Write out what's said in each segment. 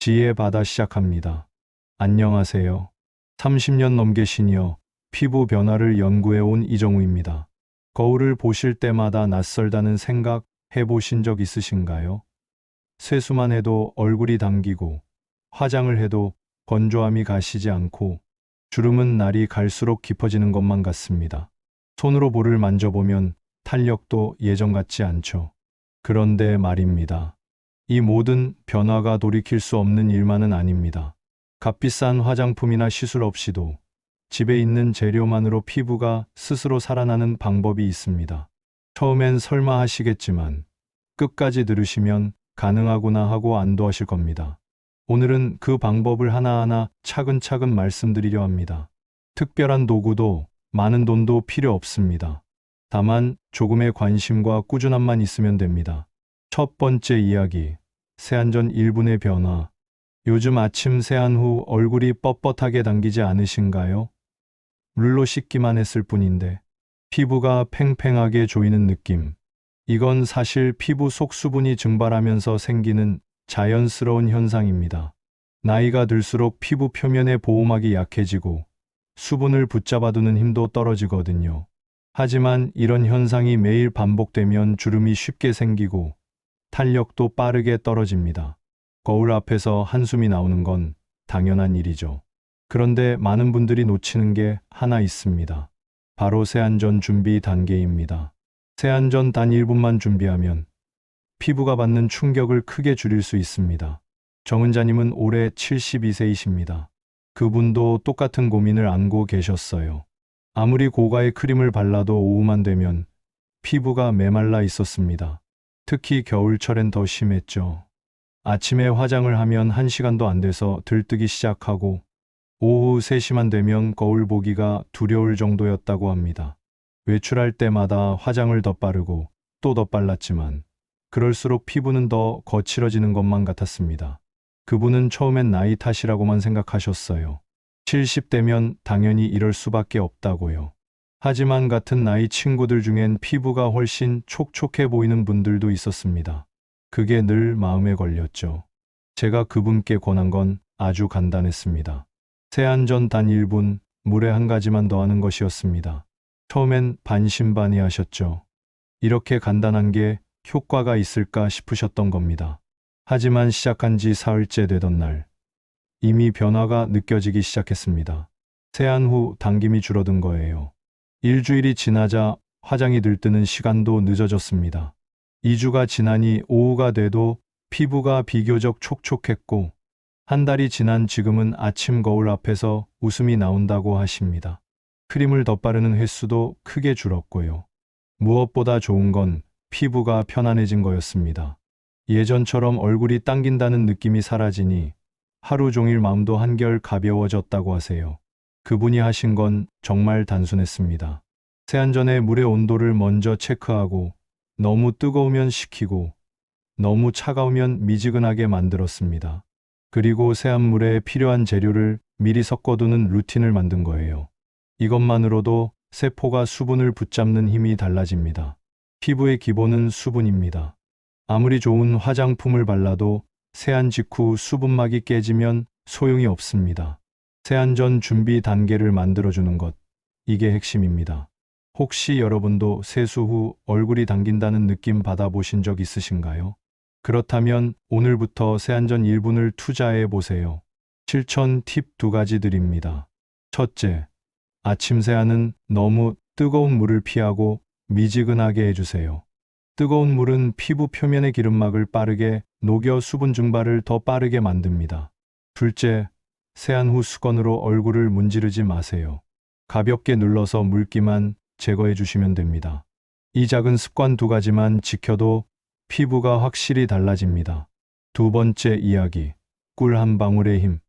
지혜받아 시작합니다. 안녕하세요. 30년 넘게 시니어 피부 변화를 연구해온 이정우입니다. 거울을 보실 때마다 낯설다는 생각 해보신 적 있으신가요? 세수만 해도 얼굴이 당기고, 화장을 해도 건조함이 가시지 않고, 주름은 날이 갈수록 깊어지는 것만 같습니다. 손으로 볼을 만져보면 탄력도 예전 같지 않죠. 그런데 말입니다. 이 모든 변화가 돌이킬 수 없는 일만은 아닙니다. 값비싼 화장품이나 시술 없이도 집에 있는 재료만으로 피부가 스스로 살아나는 방법이 있습니다. 처음엔 설마 하시겠지만 끝까지 들으시면 가능하구나 하고 안도하실 겁니다. 오늘은 그 방법을 하나하나 차근차근 말씀드리려 합니다. 특별한 도구도 많은 돈도 필요 없습니다. 다만 조금의 관심과 꾸준함만 있으면 됩니다. 첫 번째 이야기, 세안 전 1분의 변화. 요즘 아침 세안 후 얼굴이 뻣뻣하게 당기지 않으신가요? 물로 씻기만 했을 뿐인데 피부가 팽팽하게 조이는 느낌. 이건 사실 피부 속 수분이 증발하면서 생기는 자연스러운 현상입니다. 나이가 들수록 피부 표면의 보호막이 약해지고 수분을 붙잡아두는 힘도 떨어지거든요. 하지만 이런 현상이 매일 반복되면 주름이 쉽게 생기고 탄력도 빠르게 떨어집니다. 거울 앞에서 한숨이 나오는 건 당연한 일이죠. 그런데 많은 분들이 놓치는 게 하나 있습니다. 바로 세안 전 준비 단계입니다. 세안 전 단 1분만 준비하면 피부가 받는 충격을 크게 줄일 수 있습니다. 정은자님은 올해 72세이십니다. 그분도 똑같은 고민을 안고 계셨어요. 아무리 고가의 크림을 발라도 오후만 되면 피부가 메말라 있었습니다. 특히 겨울철엔 더 심했죠. 아침에 화장을 하면 1시간도 안 돼서 들뜨기 시작하고 오후 3시만 되면 거울 보기가 두려울 정도였다고 합니다. 외출할 때마다 화장을 더 빠르고 또 더 빨랐지만 그럴수록 피부는 더 거칠어지는 것만 같았습니다. 그분은 처음엔 나이 탓이라고만 생각하셨어요. 70대면 당연히 이럴 수밖에 없다고요. 하지만 같은 나이 친구들 중엔 피부가 훨씬 촉촉해 보이는 분들도 있었습니다. 그게 늘 마음에 걸렸죠. 제가 그분께 권한 건 아주 간단했습니다. 세안 전 단 1분, 물에 한 가지만 더하는 것이었습니다. 처음엔 반신반의하셨죠. 이렇게 간단한 게 효과가 있을까 싶으셨던 겁니다. 하지만 시작한 지 사흘째 되던 날, 이미 변화가 느껴지기 시작했습니다. 세안 후 당김이 줄어든 거예요. 일주일이 지나자 화장이 들뜨는 시간도 늦어졌습니다. 2주가 지나니 오후가 돼도 피부가 비교적 촉촉했고, 한 달이 지난 지금은 아침 거울 앞에서 웃음이 나온다고 하십니다. 크림을 더 바르는 횟수도 크게 줄었고요. 무엇보다 좋은 건 피부가 편안해진 거였습니다. 예전처럼 얼굴이 당긴다는 느낌이 사라지니 하루 종일 마음도 한결 가벼워졌다고 하세요. 그분이 하신 건 정말 단순했습니다. 세안 전에 물의 온도를 먼저 체크하고 너무 뜨거우면 식히고 너무 차가우면 미지근하게 만들었습니다. 그리고 세안물에 필요한 재료를 미리 섞어두는 루틴을 만든 거예요. 이것만으로도 세포가 수분을 붙잡는 힘이 달라집니다. 피부의 기본은 수분입니다. 아무리 좋은 화장품을 발라도 세안 직후 수분막이 깨지면 소용이 없습니다. 세안 전 준비 단계를 만들어주는 것, 이게 핵심입니다. 혹시 여러분도 세수 후 얼굴이 당긴다는 느낌 받아보신 적 있으신가요? 그렇다면 오늘부터 세안 전 1분을 투자해 보세요. 실천 팁 2가지 드립니다. 첫째, 아침 세안은 너무 뜨거운 물을 피하고 미지근하게 해주세요. 뜨거운 물은 피부 표면의 기름막을 빠르게 녹여 수분 증발을 더 빠르게 만듭니다. 둘째, 세안 후 수건으로 얼굴을 문지르지 마세요. 가볍게 눌러서 물기만 제거해 주시면 됩니다. 이 작은 습관 2가지만 지켜도 피부가 확실히 달라집니다. 두 번째 이야기, 꿀 한 방울의 힘.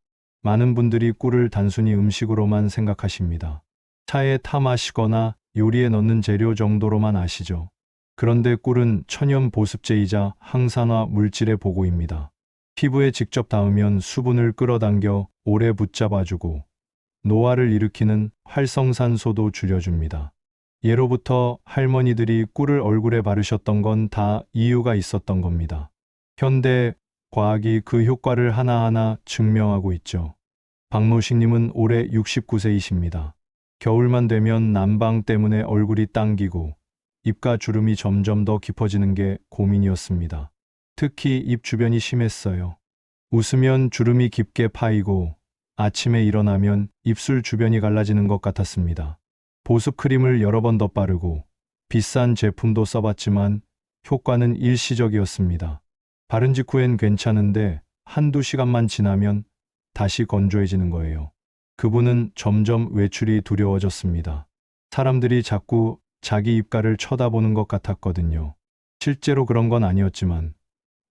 많은 분들이 꿀을 단순히 음식으로만 생각하십니다. 차에 타 마시거나 요리에 넣는 재료 정도로만 아시죠. 그런데 꿀은 천연 보습제이자 항산화 물질의 보고입니다. 피부에 직접 닿으면 수분을 끌어당겨 오래 붙잡아주고 노화를 일으키는 활성산소도 줄여줍니다. 예로부터 할머니들이 꿀을 얼굴에 바르셨던 건 다 이유가 있었던 겁니다. 현대 과학이 그 효과를 하나하나 증명하고 있죠. 박노식님은 올해 69세이십니다. 겨울만 되면 난방 때문에 얼굴이 당기고 입가 주름이 점점 더 깊어지는 게 고민이었습니다. 특히 입 주변이 심했어요. 웃으면 주름이 깊게 파이고 아침에 일어나면 입술 주변이 갈라지는 것 같았습니다. 보습 크림을 여러 번 더 바르고 비싼 제품도 써봤지만 효과는 일시적이었습니다. 바른 직후엔 괜찮은데 한두 시간만 지나면 다시 건조해지는 거예요. 그분은 점점 외출이 두려워졌습니다. 사람들이 자꾸 자기 입가를 쳐다보는 것 같았거든요. 실제로 그런 건 아니었지만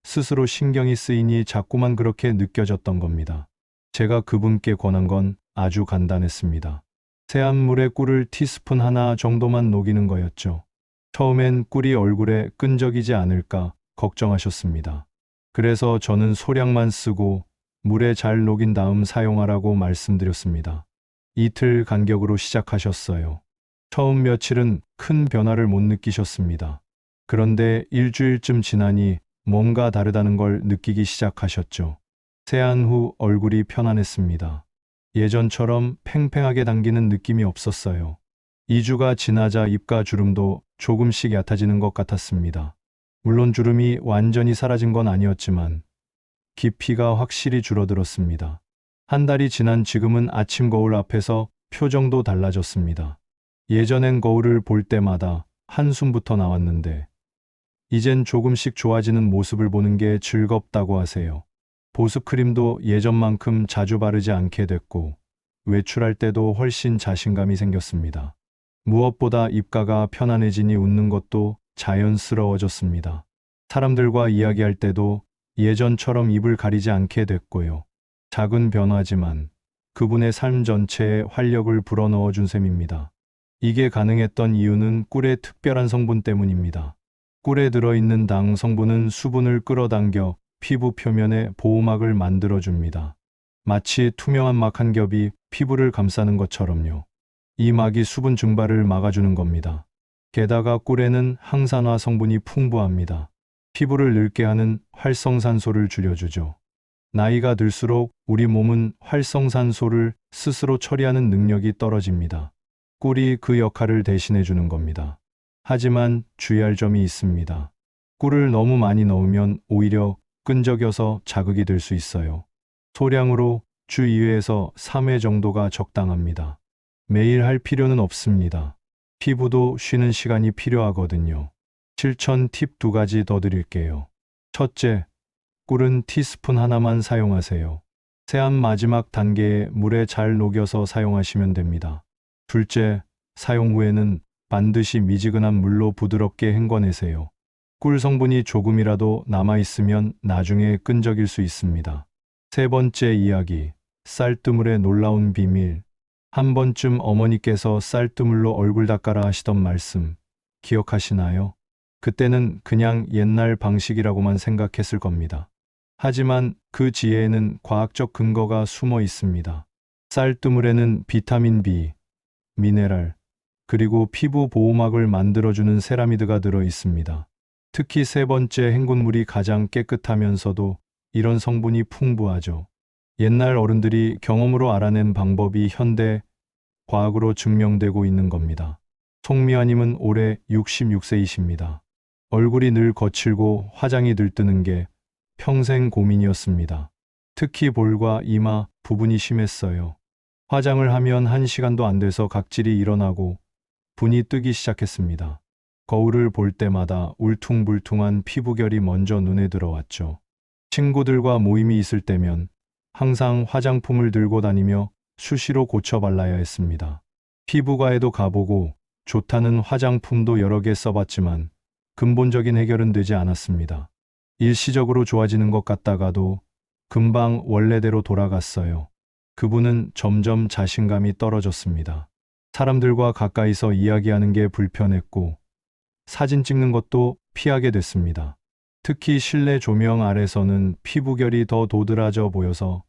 스스로 신경이 쓰이니 자꾸만 그렇게 느껴졌던 겁니다. 제가 그분께 권한 건 아주 간단했습니다. 새한 물에 꿀을 티스푼 하나 정도만 녹이는 거였죠. 처음엔 꿀이 얼굴에 끈적이지 않을까 걱정하셨습니다. 그래서 저는 소량만 쓰고 물에 잘 녹인 다음 사용하라고 말씀드렸습니다. 이틀 간격으로 시작하셨어요. 처음 며칠은 큰 변화를 못 느끼셨습니다. 그런데 일주일쯤 지나니 뭔가 다르다는 걸 느끼기 시작하셨죠. 세안 후 얼굴이 편안했습니다. 예전처럼 팽팽하게 당기는 느낌이 없었어요. 2주가 지나자 입가 주름도 조금씩 얕아지는 것 같았습니다. 물론 주름이 완전히 사라진 건 아니었지만 깊이가 확실히 줄어들었습니다. 한 달이 지난 지금은 아침 거울 앞에서 표정도 달라졌습니다. 예전엔 거울을 볼 때마다 한숨부터 나왔는데 이젠 조금씩 좋아지는 모습을 보는 게 즐겁다고 하세요. 보습 크림도 예전만큼 자주 바르지 않게 됐고 외출할 때도 훨씬 자신감이 생겼습니다. 무엇보다 입가가 편안해지니 웃는 것도 자연스러워졌습니다. 사람들과 이야기할 때도 예전처럼 입을 가리지 않게 됐고요. 작은 변화지만 그분의 삶 전체에 활력을 불어넣어 준 셈입니다. 이게 가능했던 이유는 꿀의 특별한 성분 때문입니다. 꿀에 들어있는 당 성분은 수분을 끌어당겨 피부 표면에 보호막을 만들어줍니다. 마치 투명한 막 한 겹이 피부를 감싸는 것처럼요. 이 막이 수분 증발을 막아주는 겁니다. 게다가 꿀에는 항산화 성분이 풍부합니다. 피부를 늙게 하는 활성산소를 줄여주죠. 나이가 들수록 우리 몸은 활성산소를 스스로 처리하는 능력이 떨어집니다. 꿀이 그 역할을 대신해 주는 겁니다. 하지만 주의할 점이 있습니다. 꿀을 너무 많이 넣으면 오히려 끈적여서 자극이 될 수 있어요. 소량으로 주 2회에서 3회 정도가 적당합니다. 매일 할 필요는 없습니다. 피부도 쉬는 시간이 필요하거든요. 실천 팁 2가지 더 드릴게요. 첫째, 꿀은 티스푼 하나만 사용하세요. 세안 마지막 단계에 물에 잘 녹여서 사용하시면 됩니다. 둘째, 사용 후에는 반드시 미지근한 물로 부드럽게 헹궈내세요. 꿀 성분이 조금이라도 남아있으면 나중에 끈적일 수 있습니다. 세 번째 이야기, 쌀뜨물의 놀라운 비밀. 한 번쯤 어머니께서 쌀뜨물로 얼굴 닦아라 하시던 말씀, 기억하시나요? 그때는 그냥 옛날 방식이라고만 생각했을 겁니다. 하지만 그 지혜에는 과학적 근거가 숨어 있습니다. 쌀뜨물에는 비타민 B, 미네랄, 그리고 피부 보호막을 만들어주는 세라미드가 들어 있습니다. 특히 세 번째 헹군 물이 가장 깨끗하면서도 이런 성분이 풍부하죠. 옛날 어른들이 경험으로 알아낸 방법이 현대 과학으로 증명되고 있는 겁니다. 송미화님은 올해 66세이십니다. 얼굴이 늘 거칠고 화장이 들뜨는 게 평생 고민이었습니다. 특히 볼과 이마 부분이 심했어요. 화장을 하면 1시간도 안 돼서 각질이 일어나고 분이 뜨기 시작했습니다. 거울을 볼 때마다 울퉁불퉁한 피부결이 먼저 눈에 들어왔죠. 친구들과 모임이 있을 때면 항상 화장품을 들고 다니며 수시로 고쳐 발라야 했습니다. 피부과에도 가보고 좋다는 화장품도 여러 개 써봤지만 근본적인 해결은 되지 않았습니다. 일시적으로 좋아지는 것 같다가도 금방 원래대로 돌아갔어요. 그분은 점점 자신감이 떨어졌습니다. 사람들과 가까이서 이야기하는 게 불편했고 사진 찍는 것도 피하게 됐습니다. 특히 실내 조명 아래서는 피부결이 더 도드라져 보여서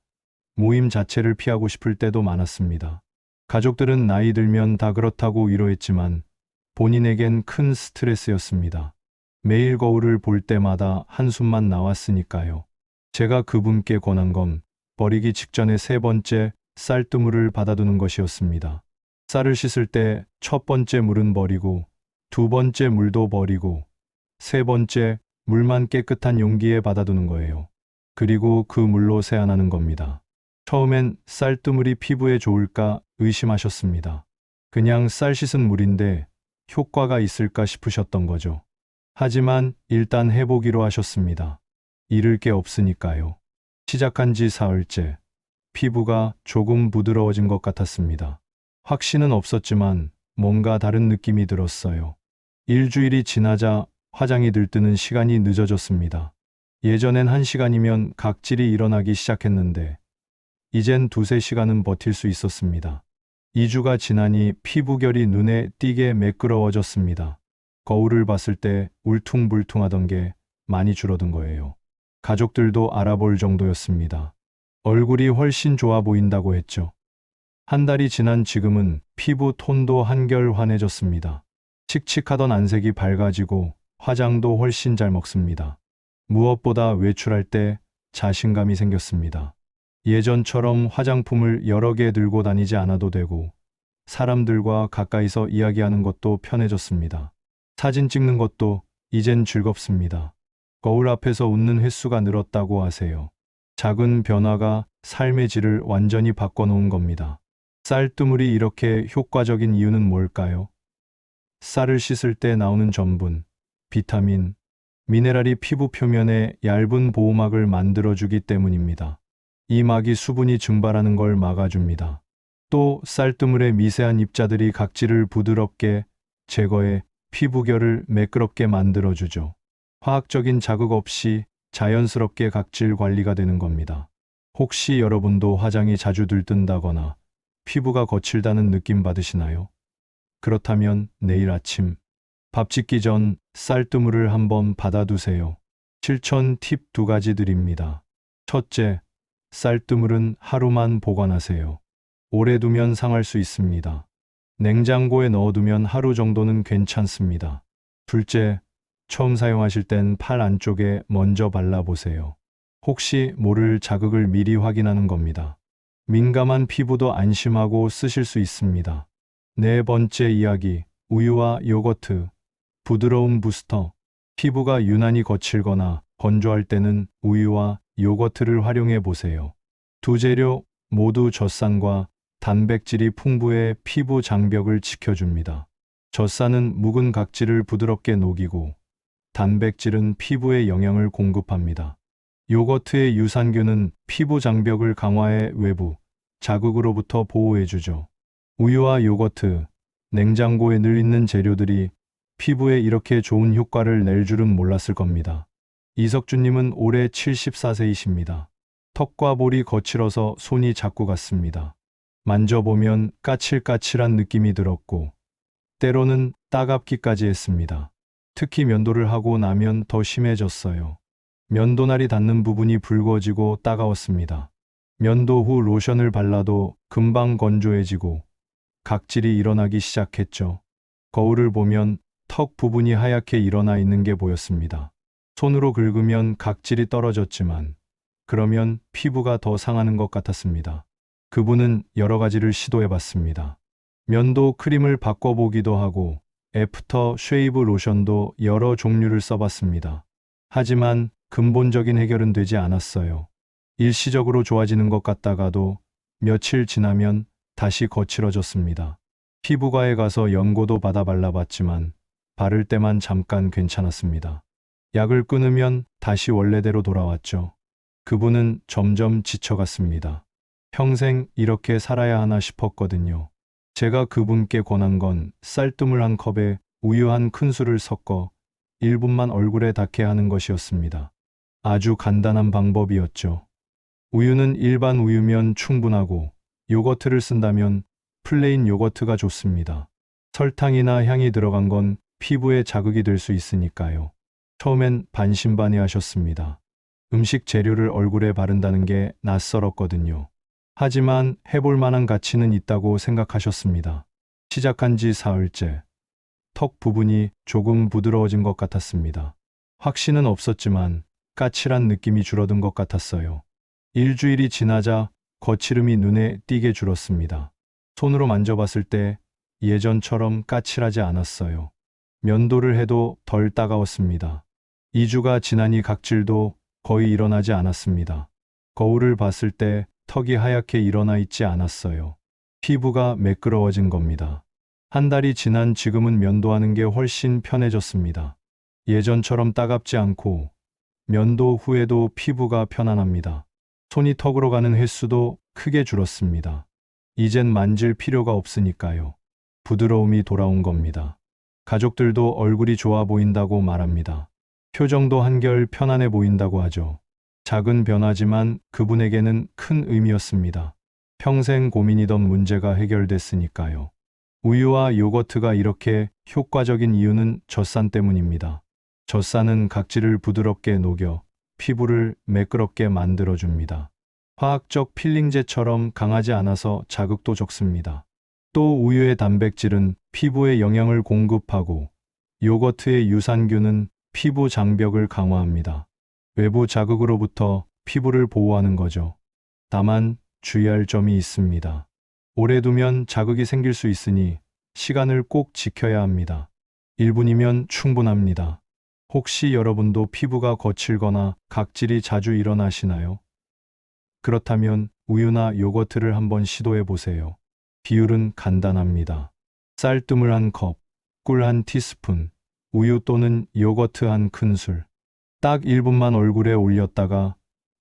모임 자체를 피하고 싶을 때도 많았습니다. 가족들은 나이 들면 다 그렇다고 위로했지만 본인에겐 큰 스트레스였습니다. 매일 거울을 볼 때마다 한숨만 나왔으니까요. 제가 그분께 권한 건 버리기 직전에 세 번째 쌀뜨물을 받아두는 것이었습니다. 쌀을 씻을 때 첫 번째 물은 버리고, 두 번째 물도 버리고, 세 번째 물만 깨끗한 용기에 받아두는 거예요. 그리고 그 물로 세안하는 겁니다. 처음엔 쌀뜨물이 피부에 좋을까 의심하셨습니다. 그냥 쌀 씻은 물인데 효과가 있을까 싶으셨던 거죠. 하지만 일단 해보기로 하셨습니다. 잃을 게 없으니까요. 시작한 지 사흘째, 피부가 조금 부드러워진 것 같았습니다. 확신은 없었지만 뭔가 다른 느낌이 들었어요. 일주일이 지나자 화장이 들뜨는 시간이 늦어졌습니다. 예전엔 1시간이면 각질이 일어나기 시작했는데 이젠 2~3시간은 버틸 수 있었습니다. 2주가 지나니 피부결이 눈에 띄게 매끄러워졌습니다. 거울을 봤을 때 울퉁불퉁하던 게 많이 줄어든 거예요. 가족들도 알아볼 정도였습니다. 얼굴이 훨씬 좋아 보인다고 했죠. 한 달이 지난 지금은 피부 톤도 한결 환해졌습니다. 칙칙하던 안색이 밝아지고 화장도 훨씬 잘 먹습니다. 무엇보다 외출할 때 자신감이 생겼습니다. 예전처럼 화장품을 여러 개 들고 다니지 않아도 되고 사람들과 가까이서 이야기하는 것도 편해졌습니다. 사진 찍는 것도 이젠 즐겁습니다. 거울 앞에서 웃는 횟수가 늘었다고 하세요. 작은 변화가 삶의 질을 완전히 바꿔놓은 겁니다. 쌀뜨물이 이렇게 효과적인 이유는 뭘까요? 쌀을 씻을 때 나오는 전분, 비타민, 미네랄이 피부 표면에 얇은 보호막을 만들어주기 때문입니다. 이 막이 수분이 증발하는 걸 막아줍니다. 또 쌀뜨물의 미세한 입자들이 각질을 부드럽게 제거해 피부결을 매끄럽게 만들어주죠. 화학적인 자극 없이 자연스럽게 각질 관리가 되는 겁니다. 혹시 여러분도 화장이 자주 들뜬다거나 피부가 거칠다는 느낌 받으시나요? 그렇다면 내일 아침 밥 짓기 전 쌀뜨물을 한번 받아두세요. 실천 팁 2가지 드립니다. 첫째, 쌀뜨물은 하루만 보관하세요. 오래 두면 상할 수 있습니다. 냉장고에 넣어두면 하루 정도는 괜찮습니다. 둘째, 처음 사용하실 땐 팔 안쪽에 먼저 발라보세요. 혹시 모를 자극을 미리 확인하는 겁니다. 민감한 피부도 안심하고 쓰실 수 있습니다. 네 번째 이야기, 우유와 요거트. 부드러운 부스터. 피부가 유난히 거칠거나 건조할 때는 우유와 요거트를 활용해 보세요. 두 재료 모두 젖산과 단백질이 풍부해 피부 장벽을 지켜줍니다. 젖산은 묵은 각질을 부드럽게 녹이고 단백질은 피부에 영양을 공급합니다. 요거트의 유산균은 피부 장벽을 강화해 외부 자극으로부터 보호해주죠. 우유와 요거트, 냉장고에 늘 있는 재료들이 피부에 이렇게 좋은 효과를 낼 줄은 몰랐을 겁니다. 이석준님은 올해 74세이십니다. 턱과 볼이 거칠어서 손이 자꾸 갔습니다. 만져보면 까칠까칠한 느낌이 들었고 때로는 따갑기까지 했습니다. 특히 면도를 하고 나면 더 심해졌어요. 면도날이 닿는 부분이 붉어지고 따가웠습니다. 면도 후 로션을 발라도 금방 건조해지고 각질이 일어나기 시작했죠. 거울을 보면 턱 부분이 하얗게 일어나 있는 게 보였습니다. 손으로 긁으면 각질이 떨어졌지만 그러면 피부가 더 상하는 것 같았습니다. 그분은 여러 가지를 시도해봤습니다. 면도 크림을 바꿔보기도 하고 애프터 쉐이브 로션도 여러 종류를 써봤습니다. 하지만 근본적인 해결은 되지 않았어요. 일시적으로 좋아지는 것 같다가도 며칠 지나면 다시 거칠어졌습니다. 피부과에 가서 연고도 받아 발라봤지만 바를 때만 잠깐 괜찮았습니다. 약을 끊으면 다시 원래대로 돌아왔죠. 그분은 점점 지쳐갔습니다. 평생 이렇게 살아야 하나 싶었거든요. 제가 그분께 권한 건 쌀뜨물 한 컵에 우유 한 큰술을 섞어 1분만 얼굴에 닿게 하는 것이었습니다. 아주 간단한 방법이었죠. 우유는 일반 우유면 충분하고 요거트를 쓴다면 플레인 요거트가 좋습니다. 설탕이나 향이 들어간 건 피부에 자극이 될 수 있으니까요. 처음엔 반신반의하셨습니다. 음식 재료를 얼굴에 바른다는 게 낯설었거든요. 하지만 해볼 만한 가치는 있다고 생각하셨습니다. 시작한 지 사흘째. 턱 부분이 조금 부드러워진 것 같았습니다. 확신은 없었지만 까칠한 느낌이 줄어든 것 같았어요. 일주일이 지나자 거칠음이 눈에 띄게 줄었습니다. 손으로 만져봤을 때 예전처럼 까칠하지 않았어요. 면도를 해도 덜 따가웠습니다. 2주가 지나니 각질도 거의 일어나지 않았습니다. 거울을 봤을 때 턱이 하얗게 일어나 있지 않았어요. 피부가 매끄러워진 겁니다. 한 달이 지난 지금은 면도하는 게 훨씬 편해졌습니다. 예전처럼 따갑지 않고 면도 후에도 피부가 편안합니다. 손이 턱으로 가는 횟수도 크게 줄었습니다. 이젠 만질 필요가 없으니까요. 부드러움이 돌아온 겁니다. 가족들도 얼굴이 좋아 보인다고 말합니다. 표정도 한결 편안해 보인다고 하죠. 작은 변화지만 그분에게는 큰 의미였습니다. 평생 고민이던 문제가 해결됐으니까요. 우유와 요거트가 이렇게 효과적인 이유는 젖산 때문입니다. 젖산은 각질을 부드럽게 녹여 피부를 매끄럽게 만들어줍니다. 화학적 필링제처럼 강하지 않아서 자극도 적습니다. 또 우유의 단백질은 피부에 영양을 공급하고 요거트의 유산균은 피부 장벽을 강화합니다. 외부 자극으로부터 피부를 보호하는 거죠. 다만 주의할 점이 있습니다. 오래 두면 자극이 생길 수 있으니 시간을 꼭 지켜야 합니다. 1분이면 충분합니다. 혹시 여러분도 피부가 거칠거나 각질이 자주 일어나시나요? 그렇다면 우유나 요거트를 한번 시도해 보세요. 비율은 간단합니다. 쌀뜨물 1컵, 꿀 1티스푼, 우유 또는 요거트 1큰술. 딱 1분만 얼굴에 올렸다가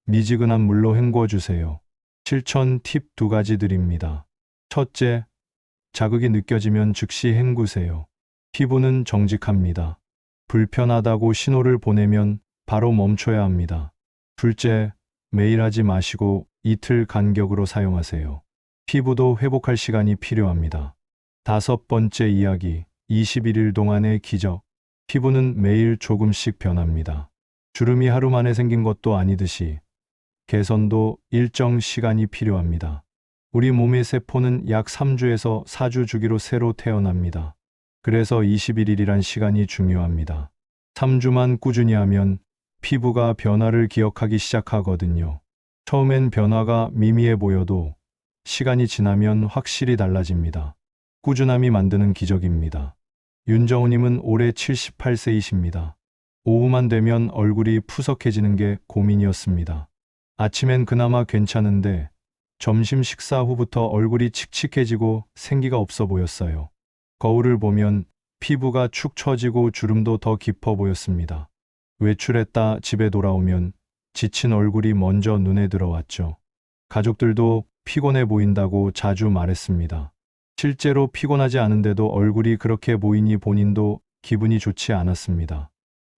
미지근한 물로 헹궈주세요. 실천 팁 2가지 드립니다. 첫째, 자극이 느껴지면 즉시 헹구세요. 피부는 정직합니다. 불편하다고 신호를 보내면 바로 멈춰야 합니다. 둘째, 매일 하지 마시고 이틀 간격으로 사용하세요. 피부도 회복할 시간이 필요합니다. 5번째 이야기, 21일 동안의 기적. 피부는 매일 조금씩 변합니다. 주름이 하루 만에 생긴 것도 아니듯이 개선도 일정 시간이 필요합니다. 우리 몸의 세포는 약 3주에서 4주 주기로 새로 태어납니다. 그래서 21일이란 시간이 중요합니다. 3주만 꾸준히 하면 피부가 변화를 기억하기 시작하거든요. 처음엔 변화가 미미해 보여도 시간이 지나면 확실히 달라집니다. 꾸준함이 만드는 기적입니다. 윤정우님은 올해 78세이십니다. 오후만 되면 얼굴이 푸석해지는 게 고민이었습니다. 아침엔 그나마 괜찮은데 점심 식사 후부터 얼굴이 칙칙해지고 생기가 없어 보였어요. 거울을 보면 피부가 축 처지고 주름도 더 깊어 보였습니다. 외출했다 집에 돌아오면 지친 얼굴이 먼저 눈에 들어왔죠. 가족들도 피곤해 보인다고 자주 말했습니다. 실제로 피곤하지 않은데도 얼굴이 그렇게 보이니 본인도 기분이 좋지 않았습니다.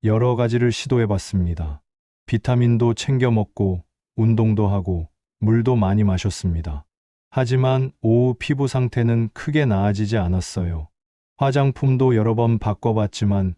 여러 가지를 시도해 봤습니다. 비타민도 챙겨 먹고 운동도 하고 물도 많이 마셨습니다. 하지만 오후 피부 상태는 크게 나아지지 않았어요. 화장품도 여러 번 바꿔봤지만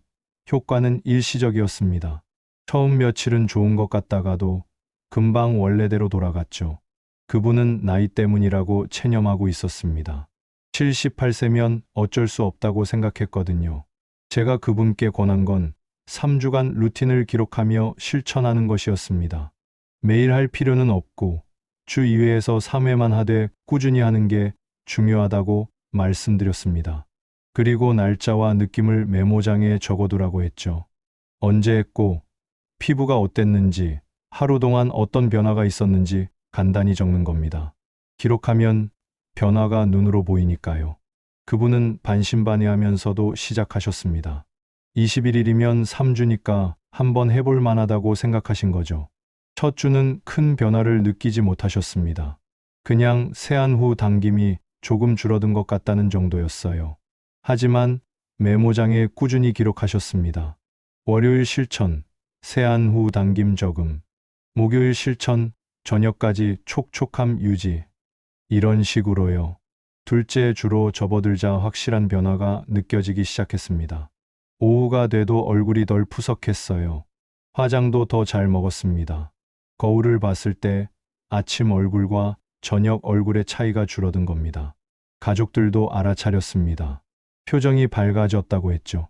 효과는 일시적이었습니다. 처음 며칠은 좋은 것 같다가도 금방 원래대로 돌아갔죠. 그분은 나이 때문이라고 체념하고 있었습니다. 78세면 어쩔 수 없다고 생각했거든요. 제가 그분께 권한 건 3주간 루틴을 기록하며 실천하는 것이었습니다. 매일 할 필요는 없고 주 2회에서 3회만 하되 꾸준히 하는 게 중요하다고 말씀드렸습니다. 그리고 날짜와 느낌을 메모장에 적어두라고 했죠. 언제 했고 피부가 어땠는지, 하루 동안 어떤 변화가 있었는지 간단히 적는 겁니다. 기록하면 변화가 눈으로 보이니까요. 그분은 반신반의하면서도 시작하셨습니다. 21일이면 3주니까 한번 해볼 만하다고 생각하신 거죠. 첫 주는 큰 변화를 느끼지 못하셨습니다. 그냥 세안 후 당김이 조금 줄어든 것 같다는 정도였어요. 하지만 메모장에 꾸준히 기록하셨습니다. 월요일 실천, 세안 후 당김 적음. 목요일 실천, 저녁까지 촉촉함 유지. 이런 식으로요. 둘째 주로 접어들자 확실한 변화가 느껴지기 시작했습니다. 오후가 돼도 얼굴이 덜 푸석했어요. 화장도 더 잘 먹었습니다. 거울을 봤을 때 아침 얼굴과 저녁 얼굴의 차이가 줄어든 겁니다. 가족들도 알아차렸습니다. 표정이 밝아졌다고 했죠.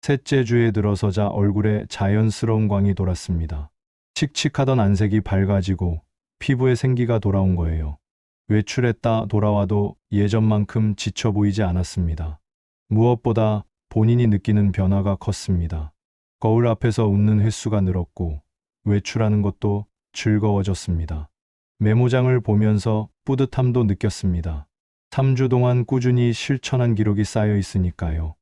셋째 주에 들어서자 얼굴에 자연스러운 광이 돌았습니다. 칙칙하던 안색이 밝아지고 피부에 생기가 돌아온 거예요. 외출했다 돌아와도 예전만큼 지쳐 보이지 않았습니다. 무엇보다 본인이 느끼는 변화가 컸습니다. 거울 앞에서 웃는 횟수가 늘었고 외출하는 것도 즐거워졌습니다. 메모장을 보면서 뿌듯함도 느꼈습니다. 3주 동안 꾸준히 실천한 기록이 쌓여 있으니까요.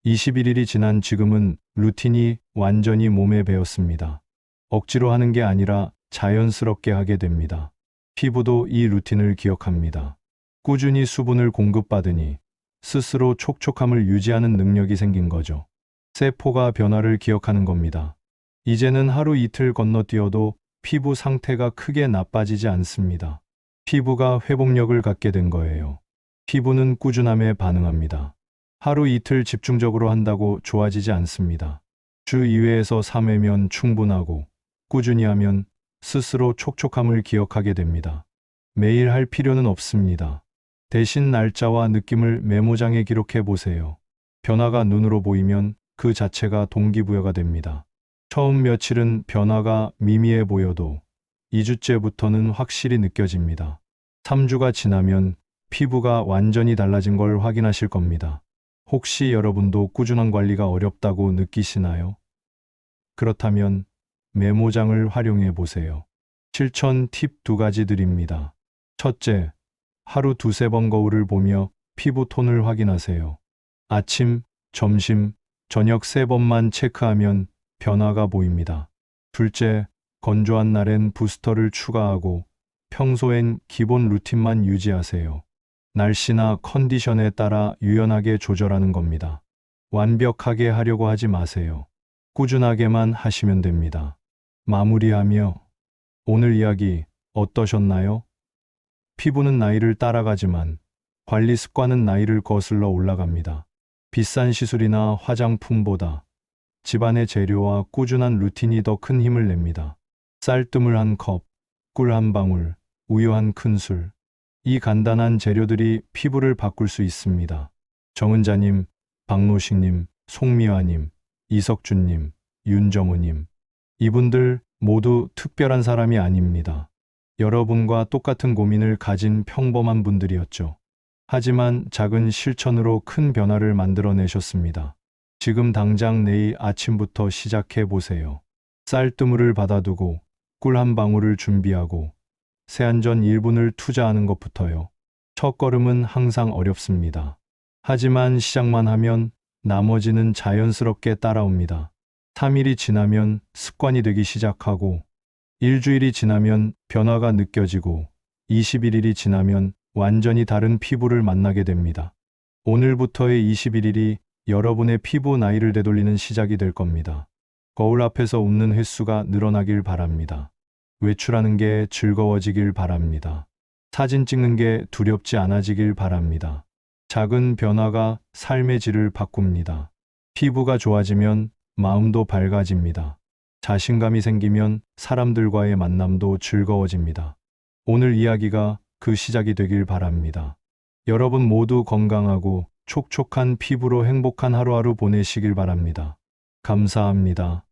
21일이 지난 지금은 루틴이 완전히 몸에 배었습니다. 억지로 하는 게 아니라 자연스럽게 하게 됩니다. 피부도 이 루틴을 기억합니다. 꾸준히 수분을 공급받으니 스스로 촉촉함을 유지하는 능력이 생긴 거죠. 세포가 변화를 기억하는 겁니다. 이제는 하루 이틀 건너뛰어도 피부 상태가 크게 나빠지지 않습니다. 피부가 회복력을 갖게 된 거예요. 피부는 꾸준함에 반응합니다. 하루 이틀 집중적으로 한다고 좋아지지 않습니다. 주 2회에서 3회면 충분하고 꾸준히 하면 스스로 촉촉함을 기억하게 됩니다. 매일 할 필요는 없습니다. 대신 날짜와 느낌을 메모장에 기록해 보세요. 변화가 눈으로 보이면 그 자체가 동기부여가 됩니다. 처음 며칠은 변화가 미미해 보여도 2주째부터는 확실히 느껴집니다. 3주가 지나면 피부가 완전히 달라진 걸 확인하실 겁니다. 혹시 여러분도 꾸준한 관리가 어렵다고 느끼시나요? 그렇다면 메모장을 활용해 보세요. 실천 팁 2가지 드립니다. 첫째, 하루 2~3번 거울을 보며 피부 톤을 확인하세요. 아침, 점심, 저녁 3번만 체크하면 변화가 보입니다. 둘째, 건조한 날엔 부스터를 추가하고 평소엔 기본 루틴만 유지하세요. 날씨나 컨디션에 따라 유연하게 조절하는 겁니다. 완벽하게 하려고 하지 마세요. 꾸준하게만 하시면 됩니다. 마무리하며 오늘 이야기 어떠셨나요? 피부는 나이를 따라가지만 관리 습관은 나이를 거슬러 올라갑니다. 비싼 시술이나 화장품보다 집안의 재료와 꾸준한 루틴이 더 큰 힘을 냅니다. 쌀뜨물 한 컵, 꿀 한 방울, 우유 한 큰술. 이 간단한 재료들이 피부를 바꿀 수 있습니다. 정은자님, 박노식님, 송미화님, 이석준님, 윤정우님. 이분들 모두 특별한 사람이 아닙니다. 여러분과 똑같은 고민을 가진 평범한 분들이었죠. 하지만 작은 실천으로 큰 변화를 만들어내셨습니다. 지금 당장 내일 아침부터 시작해 보세요. 쌀뜨물을 받아두고 꿀 한 방울을 준비하고 세안전 1분을 투자하는 것부터요. 첫걸음은 항상 어렵습니다. 하지만 시작만 하면 나머지는 자연스럽게 따라옵니다. 3일이 지나면 습관이 되기 시작하고 일주일이 지나면 변화가 느껴지고 21일이 지나면 완전히 다른 피부를 만나게 됩니다. 오늘부터의 21일이 여러분의 피부 나이를 되돌리는 시작이 될 겁니다. 거울 앞에서 웃는 횟수가 늘어나길 바랍니다. 외출하는 게 즐거워지길 바랍니다. 사진 찍는 게 두렵지 않아지길 바랍니다. 작은 변화가 삶의 질을 바꿉니다. 피부가 좋아지면 마음도 밝아집니다. 자신감이 생기면 사람들과의 만남도 즐거워집니다. 오늘 이야기가 그 시작이 되길 바랍니다. 여러분 모두 건강하고 촉촉한 피부로 행복한 하루하루 보내시길 바랍니다. 감사합니다.